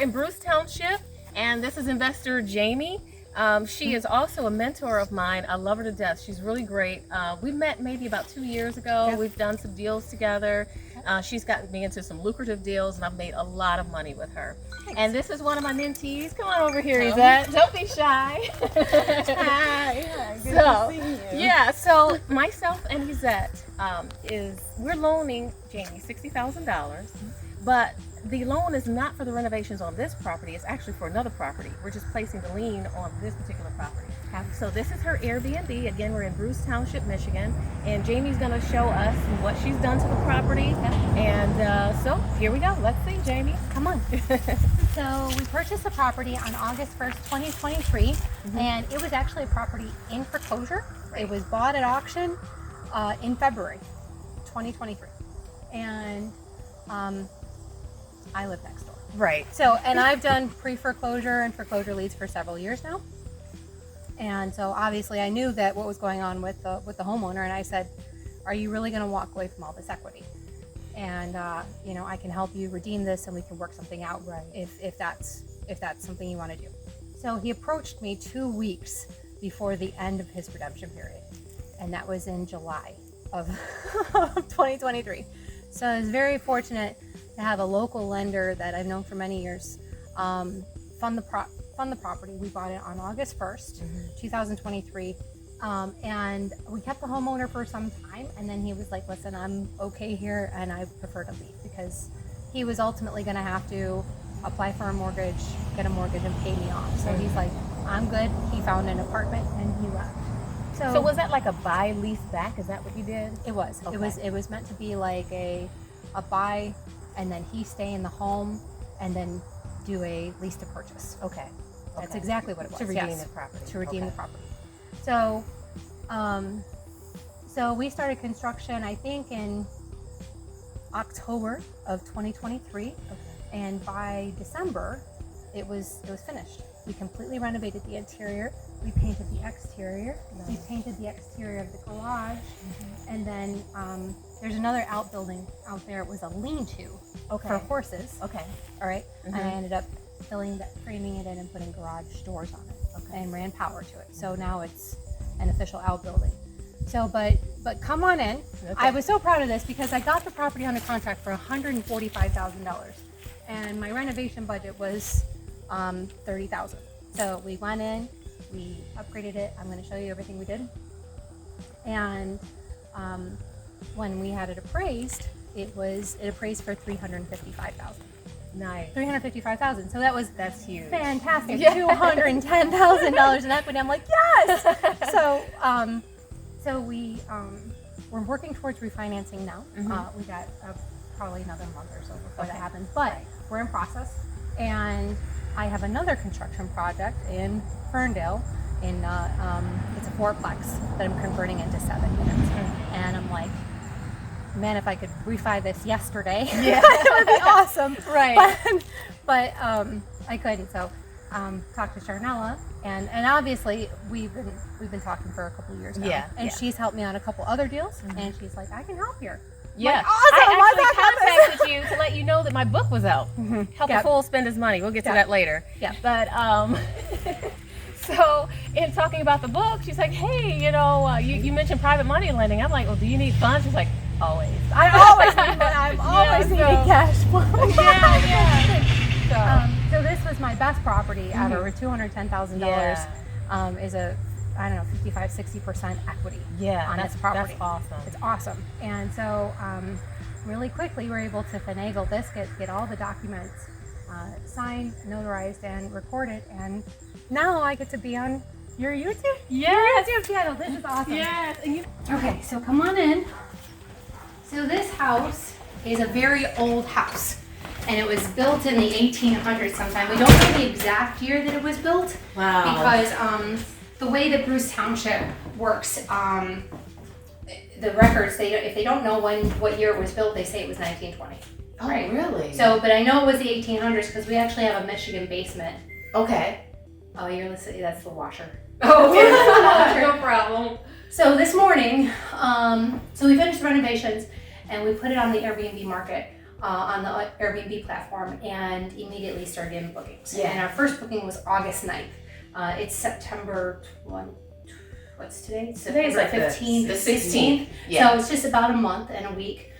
in Bruce Township, and this is investor Jamie. She is also a mentor of mine. I love her to death. She's really great. We met maybe about 2 years ago. Yeah. We've done some deals together. She's gotten me into some lucrative deals, and I've made a lot of money with her. Thanks. And this is one of my mentees. Come on over here, Yvette. Don't be shy. Hi. Good to see you. Yeah, so myself and Yvette we're loaning Jamie $60,000, but the loan is not for the renovations on this property. It's actually for another property. We're just placing the lien on this particular property. So this is her Airbnb. Again, we're in Bruce Township, Michigan, and Jamie's going to show us what she's done to the property. And so here we go. Let's see, Jamie. Come on. So we purchased the property on August 1st, 2023, and it was actually a property in foreclosure. Right. It was bought at auction in February 2023, and I live next door. Right. So, and I've done pre-foreclosure and foreclosure leads for several years now. And so obviously I knew that what was going on with the homeowner, and I said, are you really going to walk away from all this equity? And you know, I can help you redeem this and we can work something out, right, if that's something you want to do. So he approached me 2 weeks before the end of his redemption period. And that was in July of 2023. So I was very fortunate to have a local lender that I've known for many years fund the property. We bought it on August 1st, 2023. And we kept the homeowner for some time, and then he was like, listen, I'm okay here and I prefer to leave, because he was ultimately going to have to apply for a mortgage, get a mortgage, and pay me off. So he's like, I'm good. He found an apartment and he left. So was that like a buy lease back? Is that what you did? It was. Okay. It was meant to be like a buy, and then he stay in the home and then do a lease to purchase. Okay. That's exactly what it was. To redeem the property. To redeem the property. So, so we started construction, I think, in October of 2023, Okay. and by December, it was finished. We completely renovated the interior. We painted the exterior. Nice. We painted the exterior of the garage, and then there's another outbuilding out there. It was a lean-to for horses. Okay. All right, and I ended up framing it in and putting garage doors on it, and ran power to it. So now it's an official outbuilding. So, but come on in. Okay. I was so proud of this because I got the property under contract for $145,000, and my renovation budget was $30,000. So we went in, we upgraded it. I'm going to show you everything we did. And when we had it appraised, it appraised for $355,000. Nice. $355,000. So that's huge. Fantastic. Yeah. $210,000 in equity. I'm like, yes. So we're working towards refinancing now. We got probably another month or so before that happens, but we're in process. And I have another construction project in Ferndale. It's a fourplex that I'm converting into 7 units. And I'm like, man, if I could refi this yesterday, it would be awesome. Right. But I couldn't. So talked to Charnella, and obviously we've been talking for a couple of years now. Yeah. And she's helped me on a couple other deals, and she's like, I can help here. Yeah. Like, awesome. I actually contacted you to let you know that my book was out. Help a fool spend his money. We'll get to that later. Yeah. But so in talking about the book, she's like, hey, you mentioned private money lending. I'm like, well, do you need funds? She's like, always. I'm always needing cash flow. So this was my best property ever with $210,000. Is a, I don't know, 55-60% equity on this property. That's awesome. It's awesome. And so really quickly we're able to finagle this, get all the documents signed, notarized, and recorded, and now I get to be on your YouTube channel. This is awesome. Yes. Okay, so come on in. So this house is a very old house, and it was built in the 1800s sometime. We don't know the exact year that it was built. Wow. Because the way that Bruce Township works, the records, if they don't know what year it was built, they say it was 1920. Oh, right? really? So, but I know it was the 1800s because we actually have a Michigan basement. Okay. Oh, you're listening. That's the washer. Oh, no problem. So this morning, so we finished the renovations and we put it on the Airbnb market on the Airbnb platform and immediately started getting bookings. Yeah. And our first booking was August 9th. It's September 1. What's today? Today's like 15th, the 16th. Yeah. So it's just about a month and a week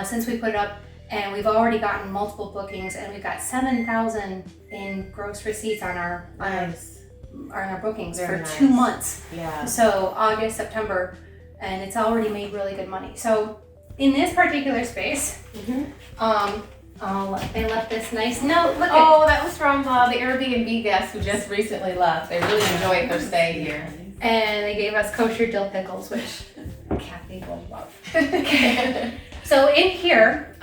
since we put it up, and we've already gotten multiple bookings, and we've got 7,000 in gross receipts on our bookings Very for nice. 2 months. Yeah. So August, September, and it's already made really good money. So in this particular space, they left this nice note. Look Oh, that was from the Airbnb guests who just recently left. They really enjoyed their stay here. and they gave us kosher dill pickles, which Kathy will love. So in here,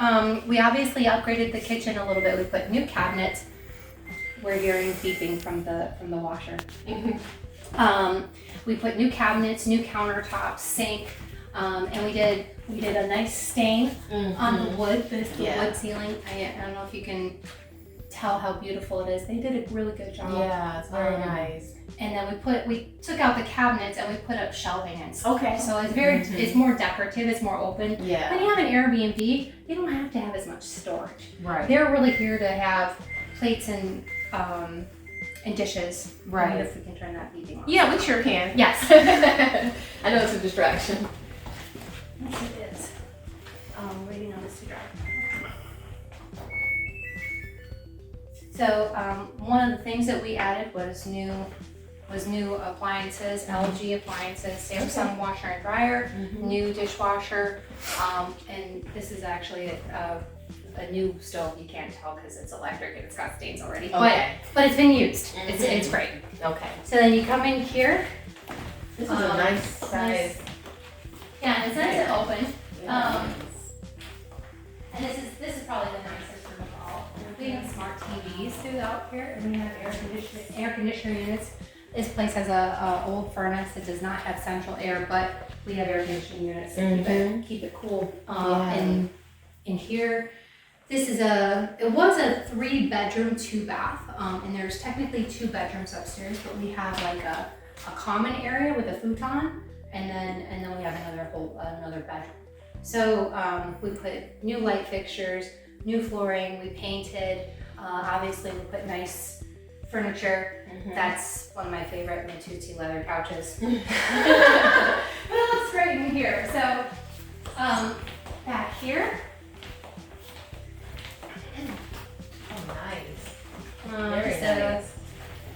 we obviously upgraded the kitchen a little bit. We put new cabinets. We're hearing beeping from the washer. We put new cabinets, new countertops, sink, and we did a nice stain on the wood. This the wood ceiling. I don't know if you can tell how beautiful it is. They did a really good job. Yeah, it's very nice. And then we took out the cabinets and we put up shelving and stuff. Okay. So it's it's more decorative, it's more open. Yeah. When you have an Airbnb, you don't have to have as much storage. Right. They're really here to have plates and dishes. Right. If we can turn that beeping off. Yeah, we sure can. Yes. I know it's a distraction. Yes, it is. Waiting on this to dry. So one of the things that we added was new appliances, LG appliances, Samsung washer and dryer, new dishwasher, and this is actually a new stove. You can't tell because it's electric and it's got stains already, but it's been used. It's great. Okay. So then you come in here. This is a nice size. Yeah, and it's nice and open. Yeah. And this is probably the nicest room of all. We have smart TVs throughout here, and we have air conditioner units. This place has a old furnace. It does not have central air, but we have air conditioning units to keep it cool. And in here, it was a 3-bedroom, 2-bath, and there's technically 2 bedrooms upstairs, but we have like a common area with a futon, and then we have another bedroom. So we put new light fixtures, new flooring, we painted, obviously we put nice furniture. That's one of my favorite Matucci leather couches. But it looks great in here. So back here. Oh, nice. Very nice.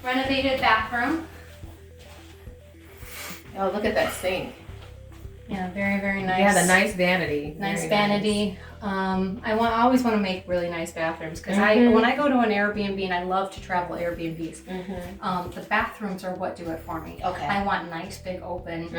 Renovated bathroom. Oh, look at that sink. Yeah, very, very nice. Yeah, the nice vanity. Nice Very vanity. I always want to make really nice bathrooms because when I go to an Airbnb, and I love to travel Airbnbs, the bathrooms are what do it for me. Okay. I want nice, big, open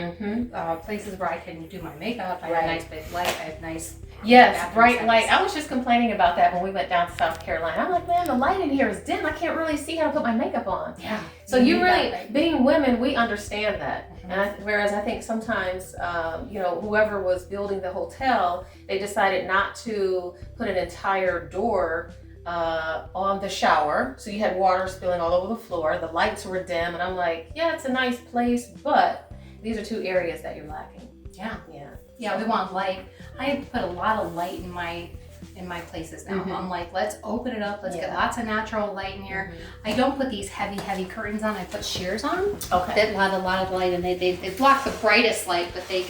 places where I can do my makeup. I have a nice big light. I have nice. Yes, bright light. I was just complaining about that when we went down to South Carolina. I'm like, man, the light in here is dim. I can't really see how to put my makeup on. Yeah. So you really, being women, we understand that. And whereas I think sometimes, whoever was building the hotel, they decided not to put an entire door on the shower. So you had water spilling all over the floor. The lights were dim. And I'm like, yeah, it's a nice place, but these are 2 areas that you're lacking. Yeah. Yeah. Yeah, we want light. I put a lot of light in my places now. I'm like, let's open it up. Let's get lots of natural light in here. I don't put these heavy curtains on. I put sheers on. Okay. That let a lot of light in. They block the brightest light, but they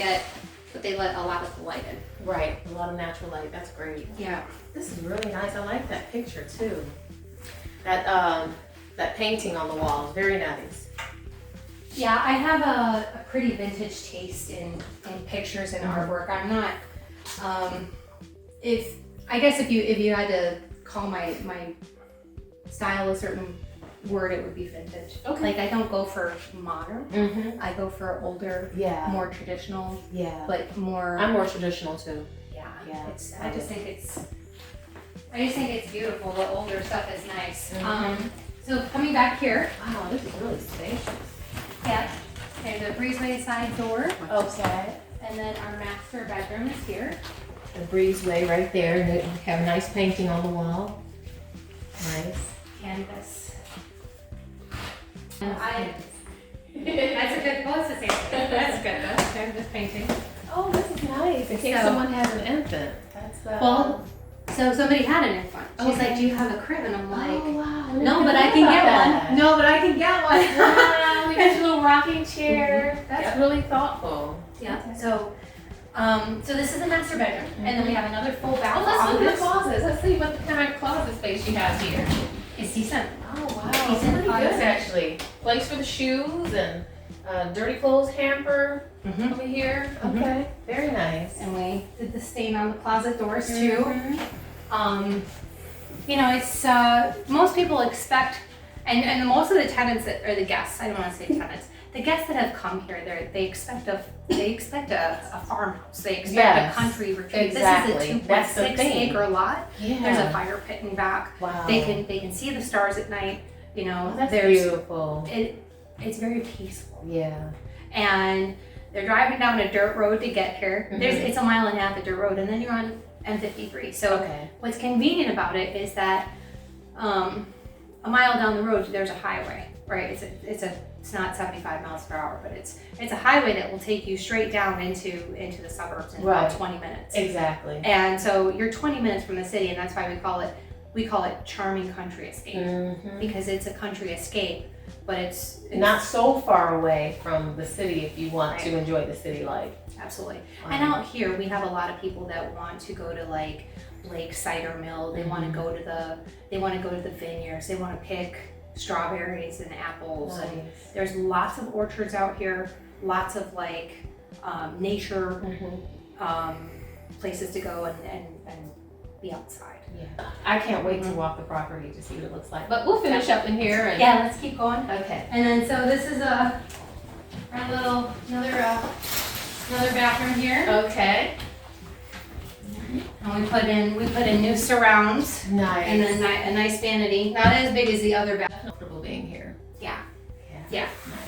let a lot of the light in. Right. A lot of natural light. That's great. Yeah. This is really nice. I like that picture too. That painting on the wall is very nice. Yeah, I have a pretty vintage taste in pictures and artwork. I'm not. If you had to call my style a certain word, it would be vintage. Okay. Like I don't go for modern. I go for older, more traditional. Yeah. But more. I'm more traditional too. Yeah. Yeah. I just think it's beautiful. The older stuff is nice. So coming back here. Wow, this is really spacious. Yeah. Okay, the breezeway side door. Okay. And then our master bedroom is here. The breezeway right there, and they have a nice painting on the wall. Nice. Canvas. That's a good close to say. That's good. That's canvas painting. Oh, this is nice. In case someone has an infant. That's well. So somebody had an infant. She's Okay. like, "Do you have a crib?" And I'm like, Oh, wow. "No, but I can get one. No, but I can get one." Wow, we got your little rocking chair. That's Yep. really thoughtful. Yeah. So this is a master bedroom, and then we have another full bath. Oh, let's look at the office. closets. Let's see what kind of closet space you have here. It's decent. Oh, wow. Decent Pretty good, closet. actually. Place for the shoes and dirty clothes hamper Mm-hmm. over here. Mhm. Okay, very nice. And we did the stain on the closet doors too. Mhm. You know, it's most people expect, and most of the tenants that, or the guests, I don't want to say tenants, the guests that have come here, they expect a farmhouse. They expect Yes, a country retreat. exactly. This is a That's the 2.6 thing. acre lot. Yeah. There's a fire pit in back. Wow. They can see the stars at night. You know, Oh, that's there's beautiful. it's very peaceful. Yeah. And they're driving down a dirt road to get here. Mhm. It's a mile and a half of dirt road, and then you're on M53. So Okay. what's convenient about it is that a mile down the road there's a highway, right? It's not 75 miles per hour, but it's a highway that will take you straight down into the suburbs in about Right. 20 minutes. Exactly. And so you're 20 minutes from the city, and that's why we call it charming country escape, Mhm. because it's a country escape, but it's Not so far away from the city if you want to Right. enjoy the city life. absolutely. And out here, we have a lot of people that want to go to like Lake Cider Mill. They want to go to the vineyards. They want to pick strawberries and apples. And Nice. there's lots of orchards out here. Lots of like nature Mhm. places to go and be outside. Yeah. I can't wait to walk the property to see what it looks like. But we'll finish up in here. And Yeah, let's keep going. Okay. And then so this is our little another bathroom here. Okay. And we put in new surrounds. Nice. And then a nice vanity, not as big as the other bathroom. Comfortable being here. Yeah. Yeah. Yeah. Nice.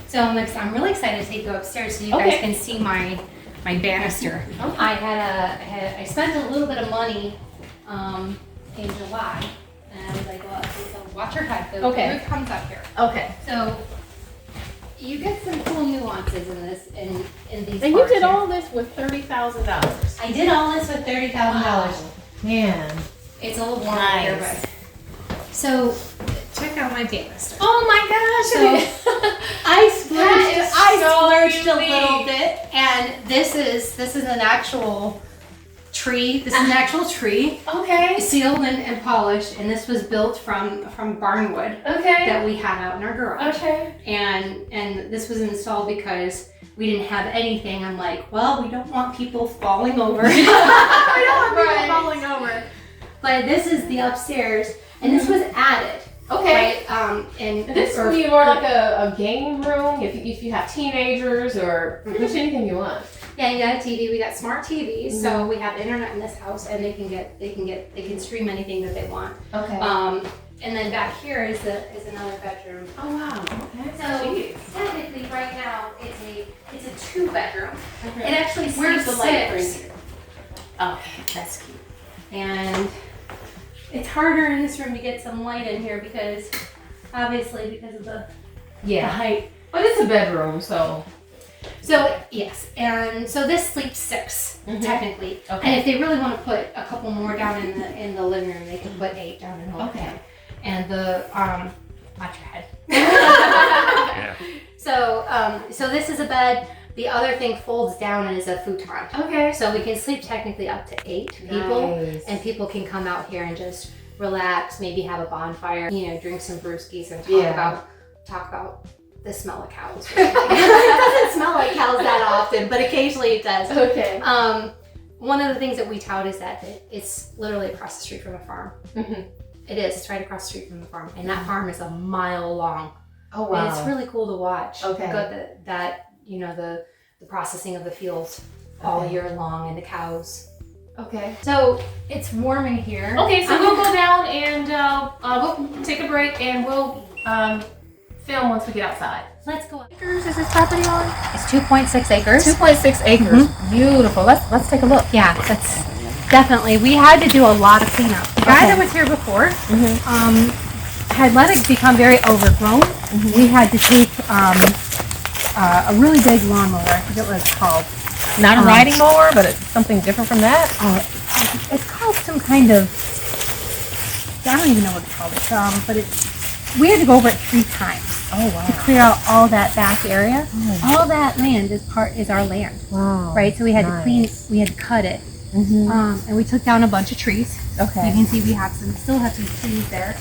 So I'm really excited to take you upstairs so you Okay. guys can see my banister. Okay. I spent a little bit of money in July, and I was like, well, okay, so watch your head. The Okay. roof comes up here. Okay. So you get some cool nuances in these. And you parts did here. all this with $30,000. I did all this with $30,000. Man. It's a little warm up here, Nice. but so check out my banister. Oh my gosh. I That is splurged so a little unique. bit, and this is an actual tree. This is an actual tree, Okay. sealed and polished, and this was built from barnwood Okay. that we had out in our garage. Okay. And this was installed because we didn't have anything. I'm like, well, we don't want people falling over. We don't want people Right. falling over. But this is the upstairs, and this was added. Okay. Right, and This or- would be more like a game room if you have teenagers or push anything you want. Yeah, you got a TV. We got smart TVs, so we have internet in this house, and they can stream anything that they want. Okay. And then back here is another bedroom. Oh wow. Okay. So Jeez. technically, right now it's a 2-bedroom. Okay. It actually Where's sleeps the light for 6, you? Okay, that's cute. and it's harder in this room to get some light in here because of the Yeah. height. But it's a bedroom, so. So yes, and so this sleeps 6 Mhm. technically. Okay. And if they really want to put a couple more down in the living room, they can put 8 down in the living Okay. room. And the watch your head. Yeah. So this is a bed. The other thing folds down and is a futon. Okay. So we can sleep technically up to 8 people, Nice. and people can come out here and just relax, maybe have a bonfire, drink some brewskis and talk about the smell of cows. It doesn't smell like cows that often, but occasionally it does. Okay. One of the things that we tout is that it's literally across the street from a farm. Mhm. It is. It's right across the street from the farm, and that farm is a mile long. Oh wow. And it's really cool to watch. Okay. The processing of the fields all Okay. year long, and the cows. Okay. So it's warm in here. Okay, so we'll go down and we'll take a break and we'll film once we get outside. Let's go. Acres is this property on? It's 2.6 acres. 2.6 acres. Beautiful. Let's take a look. Yeah, that's definitely. We had to do a lot of cleanup. The guy Okay. that was here before had let it become very overgrown. We had to take a really big lawnmower. I forget what it's called. Not a riding mower, but it's something different from that. It's called some kind of, I don't even know what it's called. But we had to go over it 3 times. Oh wow. To clear out all that back area. All that land is our land. Wow. Right, so we had we had to cut it. And we took down a bunch of trees. Okay. You can see we still have some trees there.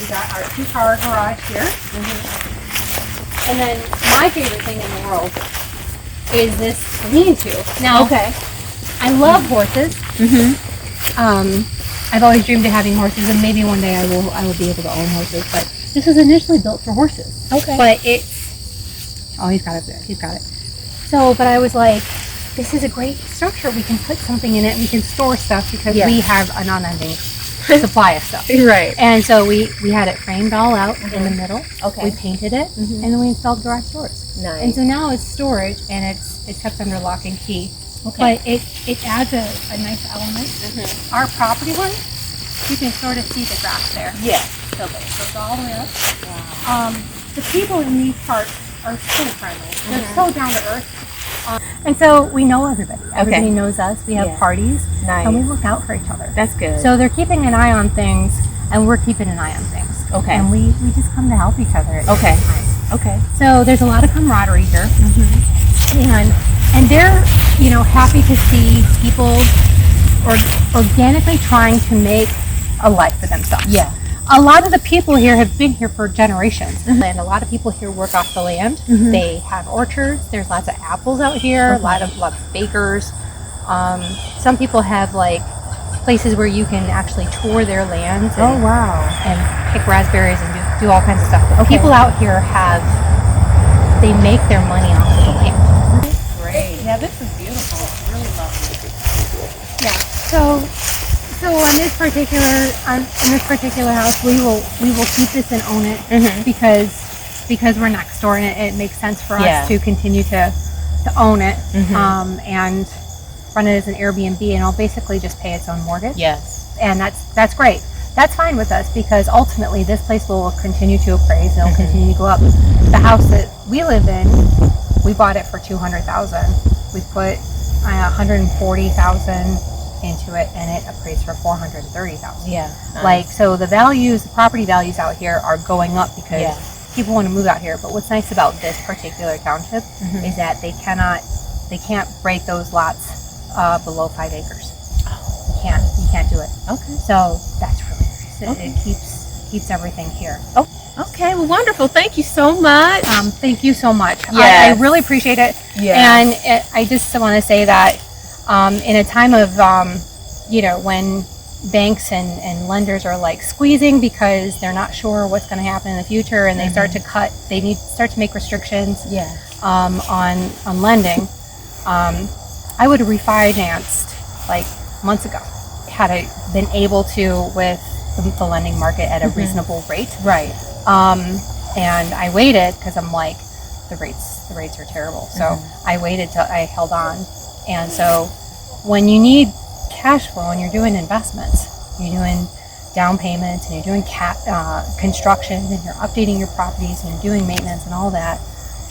We got our 2-car garage here. And then my favorite thing in the world is this lean-to. Now, I love horses. I've always dreamed of having horses, and maybe one day I will be able to own horses. But this was initially built for horses. Okay. But he's got it. He's got it. So, but I was like, this is a great structure. We can put something in it. We can store stuff because we have an unending supply of stuff. Right. And so we had it framed all out in the middle. Okay. We painted it, and then we installed garage doors. Nice. And so now it's storage, and it's kept under lock and key. Okay. But it adds a nice element. Our property one, you can sort of see the grass there. Yeah. So it goes all the way up. Wow. The people in these parts are so friendly. They're so down to earth. And so we know everybody. Everybody knows us. We have parties. Nice. And we look out for each other. That's good. So they're keeping an eye on things, and we're keeping an eye on things. Okay. And we just come to help each other. Okay. Okay. So there's a lot of camaraderie here. And they're, happy to see people organically trying to make a life for themselves. Yeah. A lot of the people here have been here for generations, and a lot of people here work off the land. They have orchards. There's lots of apples out here. A lot of bakers. Some people have places where you can actually tour their lands. And pick raspberries and do all kinds of stuff. But people out here they make their money off of the land. Great. Yeah, this is beautiful. It's really lovely. Yeah. So on this particular house, we will keep this and own it because we're next door, and it makes sense for us to continue to own it and run it as an Airbnb, and I'll basically just pay its own mortgage. Yes. And that's great. That's fine with us because ultimately this place will continue to appraise and it'll continue to go up. The house that we live in, we bought it for $200,000. We put $140,000 into it, and it appraised for $430,000. Yeah. Nice. So the property values out here are going up because people want to move out here. But what's nice about this particular township is that they can't break those lots below 5 acres. You can't do it. Okay. So that's really nice. It keeps everything here. Oh. Okay, well, wonderful. Thank you so much. Thank you so much. Yes. I really appreciate it. Yeah. And I just want to say that in a time of, when banks and lenders are squeezing because they're not sure what's going to happen in the future, and they start to start to make restrictions on lending. I would have refinanced months ago had I been able to with the lending market at a reasonable rate. Right. And I waited because I'm the rates are terrible. So I waited till I held on. And so when you need cash flow and you're doing investments, you're doing down payments and you're doing construction and you're updating your properties and you're doing maintenance and all that,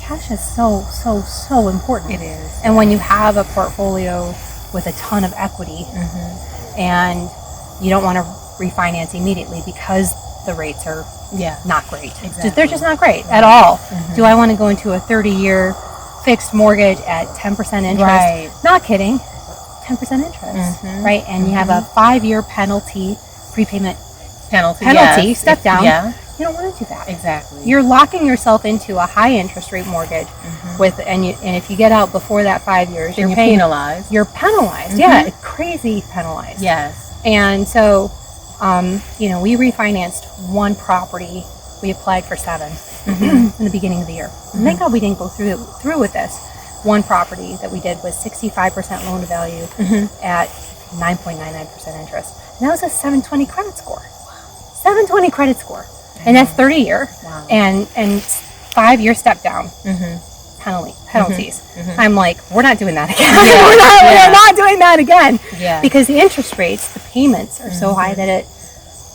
cash is so important. It is. And when you have a portfolio with a ton of equity and you don't want to refinance immediately because the rates are not great. Exactly. They're just not great at all. Do I want to go into a 30-year fixed mortgage at 10% interest? Right. Not kidding. 10% interest, right? And you have a 5-year prepayment penalty, step down. Yeah. You don't want to do that. Exactly. You're locking yourself into a high interest rate mortgage and if you get out before that 5 years, you're penalized. You're penalized. Yeah, crazy penalized. Yes. And so, we refinanced one property. We applied for 7 in the beginning of the year. And thank God we didn't go through with this. One property that we did was 65% loan to value at 9.99% interest. And that was a 720 credit score. 720 credit score. And that's 30-year. Wow. And 5-year step down penalties. I'm we're not doing that again. We're not doing that again. Yeah. Because the interest rates, the payments are so high that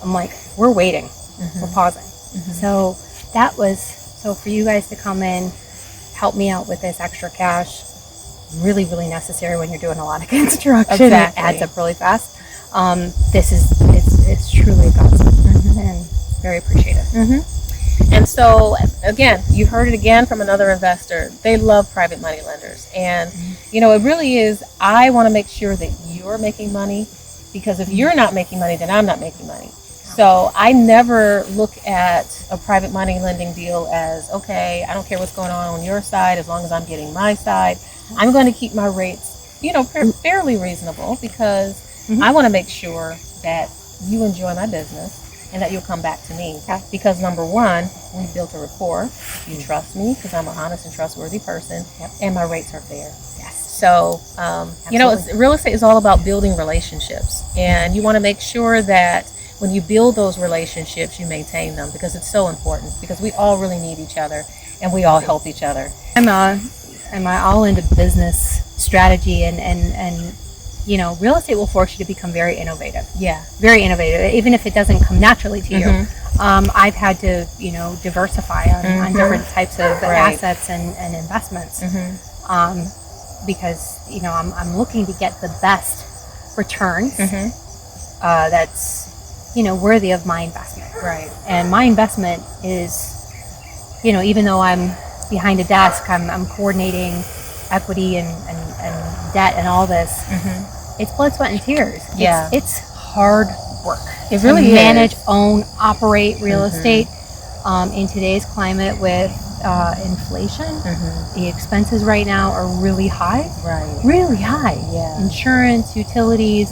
I'm we're waiting. We're pausing. So so for you guys to come in, help me out with this extra cash, really, really necessary when you're doing a lot of construction. Exactly. It adds up really fast. It's truly a godsend and very appreciative. And so, again, you heard it again from another investor. They love private money lenders. And, you know, it really is, I want to make sure that you're making money, because if you're not making money, then I'm not making money. So I never look at a private money lending deal as, okay, I don't care what's going on your side, as long as I'm getting my side. I'm going to keep my rates, you know, fairly reasonable, because I want to make sure that you enjoy my business and that you'll come back to me. Because number one, we built a rapport. You trust me because I'm an honest and trustworthy person, and my rates are fair. So, you know, real estate is all about building relationships, and you want to make sure that when you build those relationships, you maintain them, because it's so important, because we all really need each other and we all help each other. I'm all into business strategy, and you know, real estate will force you to become very innovative. Yeah. Very innovative, even if it doesn't come naturally to you. I've had to, you know, diversify on different types of assets and investments. Because, you know, I'm looking to get the best returns that's, you know, worthy of my investment. Right. And my investment is, you know, even though I'm behind a desk, I'm coordinating equity and debt and all this. It's blood, sweat, and tears. Yeah. It's hard work. It really to is. manage, own, operate real estate in today's climate with inflation. The expenses right now are really high. Right. Really high. Yeah. Insurance, utilities,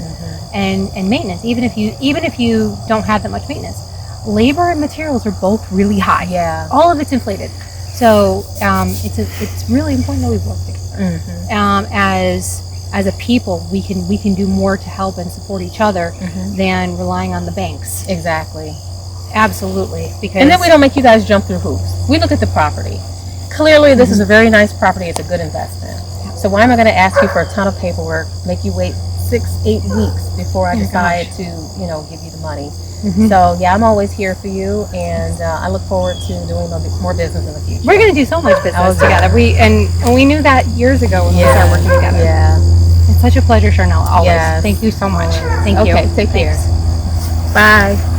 and maintenance. Even if you don't have that much maintenance, labor and materials are both really high. Yeah. All of it's inflated. So it's really important that we work together. As a people, we can do more to help and support each other than relying on the banks. Exactly. Absolutely. Because And then we don't make you guys jump through hoops. We look at the property. Clearly, this is a very nice property. It's a good investment. So why am I going to ask you for a ton of paperwork, make you wait 6-8 weeks before I decide to, you know, give you the money? So yeah, I'm always here for you, and I look forward to doing more business in the future. we're going to do so much business together. We knew that years ago when we started working together. Yeah. It's such a pleasure, Charnel. Always. Yes. Thank you so much. Thank you. Okay, take care. Bye.